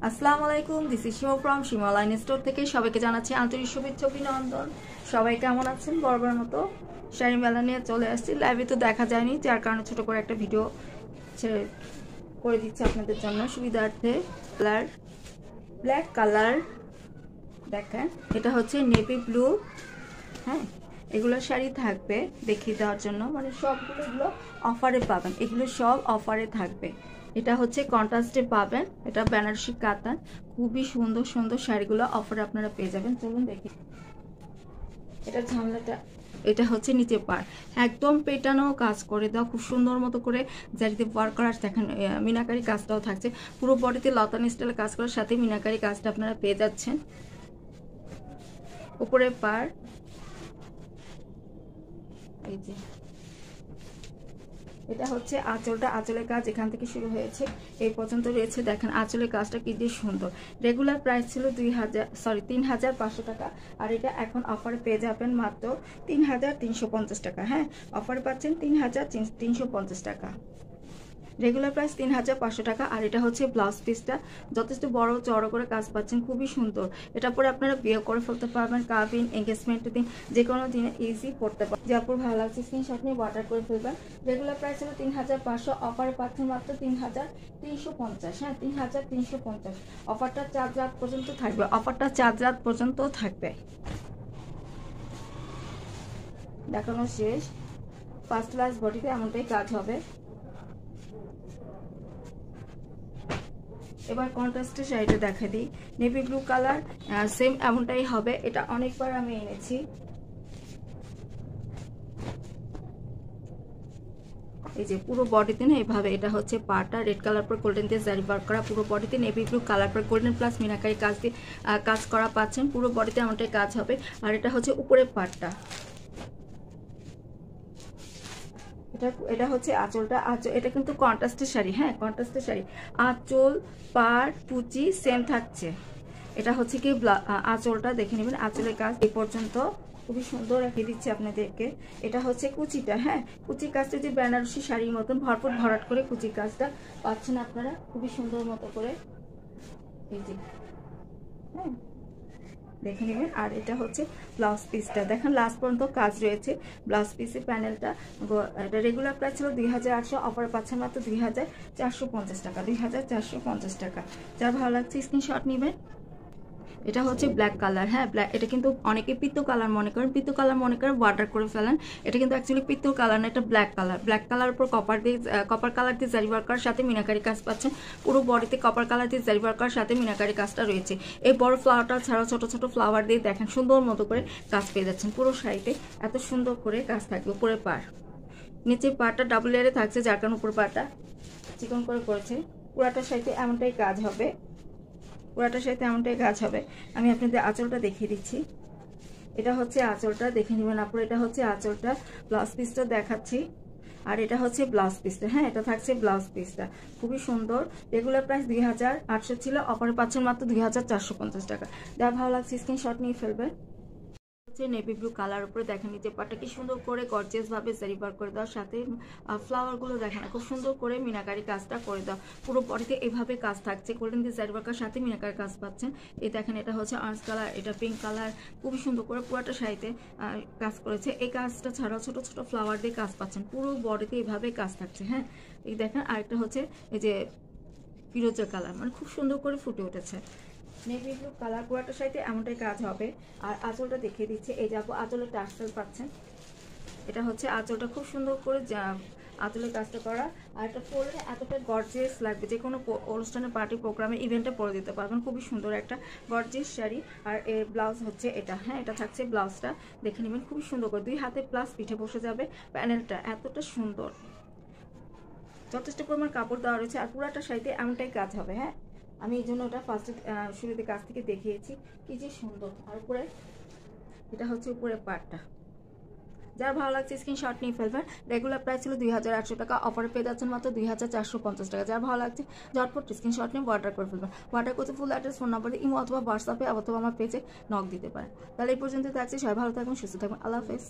আসসালামু আলাইকুম, this is Shima from Shima online store থেকে সবাইকে জানাচ্ছি আন্তরিক শুভেচ্ছা অভিনন্দন। সবাই কেমন আছেন? বরাবর মতো শাড়ি মেলা নিয়ে চলে আসছি। লাইভে তো দেখা যায়নি, যার কারণে ছোট করে একটা ভিডিও করে দিচ্ছি আপনাদের জন্য সুবিধার্থে। ব্ল্যাক কালার দেখেন, এটা হচ্ছে নেভি ব্লু। হ্যাঁ, এগুলো শাড়ি থাকবে দেখিয়ে দেওয়ার জন্য, মানে সবগুলো অফারে পাবেন, এগুলো সব অফারে থাকবে। এটা হচ্ছে কন্ট্রাস্টে পাবেন, এটা বেনারসি কাতান, খুবই সুন্দর সুন্দর শাড়িগুলো অফারে আপনারা পেয়ে যাবেন। চলুন দেখি এটা ঝামলাটা। এটা হচ্ছে নিচে পার একদম পেটানো কাজ করে দাও, খুব সুন্দর মতো করে জারিতে ওয়ার্ক করার। দেখেন মিনাকারি কাজটাও থাকছে, পুরো বডিতে লতানি স্টাইলে কাজ করার সাথে মিনাকারি কাজটা আপনারা পেয়ে যাচ্ছেন। উপরে পার এই যে, এটা হচ্ছে আঁচলটা, আঁচলের কাজ এখান থেকে শুরু হয়েছে এই পর্যন্ত রয়েছে। দেখেন আঁচলের কাজটা কি দিয়ে সুন্দর। রেগুলার প্রাইস ছিল 3,500 টাকা, আর এটা এখন অফারে পেয়ে যাবেন মাত্র 3,350 টাকা। হ্যাঁ, অফারে পাচ্ছেন 3,350 টাকা। রেগুলার প্রাইস 3,500 টাকা। আর এটা হচ্ছে ব্লাউজ পিসটা, যথেষ্ট বড় চড়ো করে কাজ পাচ্ছেন, খুবই সুন্দর। এটা পরে আপনারা বিয়ে করে ফেলতে পারবেন, কাবিন এঙ্গেজমেন্টের দিন যে কোনো দিনে ইজি পড়তে পারবেন। যে আপুর ভালো লাগছে স্ক্রিনশট নিয়ে অর্ডার করে ফেলবেন। রেগুলার প্রাইস হলো 3,500, অফারে পাচ্ছেন মাত্র 3,350। হ্যাঁ, 3,350। অফারটা 4 রাত পর্যন্ত থাকবে, অফারটা 4 রাত পর্যন্ত থাকবে। দেখানো শেষ। ফার্স্ট ক্লাস বডিতে এমনটাই কাজ হবে। এবার কন্ট্রাস্টের শাড়িটা দেখা দিই, নেভি ব্লু কালার, সেম এমনটাই হবে। এটা অনেকবার আমি এনেছি। এই যে পুরো বডিতে না এভাবে, এটা হচ্ছে পাটা রেড কালার পর গোল্ডেন দিয়ে জারি ওয়ার্ক করা, পুরো বডিতে নেভি ব্লু কালার পর গোল্ডেন প্লাস মিনাকারি কাজ দিয়ে কাজ করা পাচ্ছেন। পুরো বডিতে এমনটাই কাজ হবে। আর এটা হচ্ছে উপরের পাটটা, এটা হচ্ছে আঁচলটা। এটা কিন্তু কন্ট্রাস্টের শাড়ি। হ্যাঁ, কন্ট্রাস্টের শাড়ি, আঁচল পাড় কুচি সেম থাকছে। এটা হচ্ছে কি আঁচলটা দেখে নেবেন, আঁচলের কাজ এই পর্যন্ত খুবই সুন্দর রেখে দিচ্ছি আপনাদেরকে। এটা হচ্ছে কুচিটা। হ্যাঁ, কুচি কাজটা যে বেনারসি শাড়ির মতন ভরপুর ভরাট করে কুচি কাজটা পাচ্ছেন আপনারা খুবই সুন্দর মতো করে। এই যে, হ্যাঁ দেখে নেবেন। আর এটা হচ্ছে ব্লাউজ পিসটা, দেখেন লাস্ট পর্যন্ত কাজ রয়েছে ব্লাউজ পিসের প্যানেলটা। এটা রেগুলার প্রাইস ছিল 2,800, অফার পাচ্ছেন মাত্র 2,450 টাকা। 2,450 টাকা। যার ভালো লাগছে স্ক্রিনশট নেবেন। এটা হচ্ছে ব্ল্যাক কালার। হ্যাঁ, ব্ল্যাক, এটা কিন্তু অনেকে পিত্ত কালার মনে করেন, পিত্ত কালার মনে করেন ওয়াটার করে ফেলেন। এটা কিন্তু অ্যাকচুয়ালি পিত্ত কালার না, এটা ব্ল্যাক কালার। ব্ল্যাক কালার উপর কপার কালার দিয়ে জারি ওয়ার্ক করার সাথে মিনাকারি কাজ পাচ্ছেন। পুরো বডিতে কপার কালার দিয়ে জারি ওয়ার্ক করার সাথে মিনাকারি কাজটা রয়েছে। এই বড় ফ্লাওয়ারটা ছাড়াও ছোট ছোট ফ্লাওয়ার দিয়ে দেখেন সুন্দর মতো করে কাজ পেয়ে যাচ্ছেন। পুরো শাড়িতে এত সুন্দর করে কাজ থাকবে। উপরে পাড়, নিচে পাড়টা ডাবল লেয়ারে থাকছে, যার কারণে উপর পাড়টা চিকন করে করেছে। পুরাটা শাড়িতে এমনটাই কাজ হবে, পুরাটার সাথে এমনটাই কাজ হবে। আমি আপনাদের আঁচলটা দেখিয়ে দিচ্ছি। এটা হচ্ছে আঁচলটা, দেখে নেবেন আপুর। এটা হচ্ছে আঁচলটা, ব্লাউজ পিসটা দেখাচ্ছি। আর এটা হচ্ছে ব্লাউজ পিসটা। হ্যাঁ, এটা থাকছে ব্লাউজ পিসটা, খুবই সুন্দর। রেগুলার প্রাইস 2,800 ছিল, অফারে পাচ্ছেন মাত্র 2,450 টাকা। যা ভালো লাগছে স্ক্রিনশট নিয়ে ফেলবে। নেভি ব্লু কালার উপরে দেখেন নিচে পাটটা কি সুন্দর করে গর্জিয়াস ভাবে জারি ওয়ার্ক করে দেওয়ার সাথে ফ্লাওয়ার গুলো দেখেন খুব সুন্দর করে মিনাকারি কাজটা করে দাও। পুরো বডিতে এভাবে কাজ থাকছে, গোল্ডেন দিয়ে জারি ওয়ার্কের সাথে মিনাকারি কাজ পাচ্ছেন। এই দেখেন এটা হচ্ছে অরেঞ্জ কালার, এটা পিঙ্ক কালার, খুবই সুন্দর করে পুরোটা শাড়িতে কাজ করেছে। এই কাজটা ছাড়াও ছোট ছোট ফ্লাওয়ার দিয়ে কাজ পাচ্ছেন, পুরো বডিতে এভাবে কাজ থাকছে। হ্যাঁ, এই দেখেন আরেকটা হচ্ছে এই যে ফিরোজা কালার, মানে খুব সুন্দর করে ফুটে উঠেছে। নেভি ব্লু কালার পুরাটা শাড়িতে এমনটাই কাজ হবে। আর আঁচলটা দেখিয়ে দিচ্ছে, এই যাবো আঁচলের টার্সেল পাচ্ছেন। এটা হচ্ছে আঁচলটা, খুব সুন্দর করে আঁচলের কাজটা করা। আর এটা পরলে এতটা গর্জিয়াস লাগবে, যে কোনো অনুষ্ঠানে পার্টি প্রোগ্রামে ইভেন্টে পরে দিতে পারবেন। খুবই সুন্দর একটা গর্জিয়াস শাড়ি। আর এর ব্লাউজ হচ্ছে এটা। হ্যাঁ, এটা থাকছে ব্লাউজটা, দেখে নেবেন খুবই সুন্দর করে 2 হাতে প্লাস পিঠে বসে যাবে। প্যানেলটা এতটা সুন্দর, যথেষ্ট পরিমাণ কাপড় দেওয়া রয়েছে। আর পুরাটা শাড়িতে এমনটাই কাজ হবে। হ্যাঁ, আমি এই জন্য ওটা ফার্স্টে শুরুতে কাছ থেকে দেখিয়েছি কি যে সুন্দর। আর উপরে এটা হচ্ছে উপরে পাটটা। যার ভালো লাগছে স্ক্রিনশট নিয়ে ফেলবেন। রেগুলার প্রাইস ছিল 2,800 টাকা, অফারে পেয়ে যাচ্ছেন মাত্র 2,450 টাকা। যার ভালো লাগছে ঝটপট স্ক্রিনশট নিয়ে অর্ডার করে ফেলবেন। অর্ডার করতে ফুল অ্যাড্রেস, ফোন নাম্বারে ইমো অথবা হোয়াটসঅ্যাপে অথবা আমার পেজে নক দিতে পারেন। তাহলে এই পর্যন্ত থাকছে। সবাই ভালো থাকবেন, সুস্থ থাকবেন। আল্লাহ হাফেজ।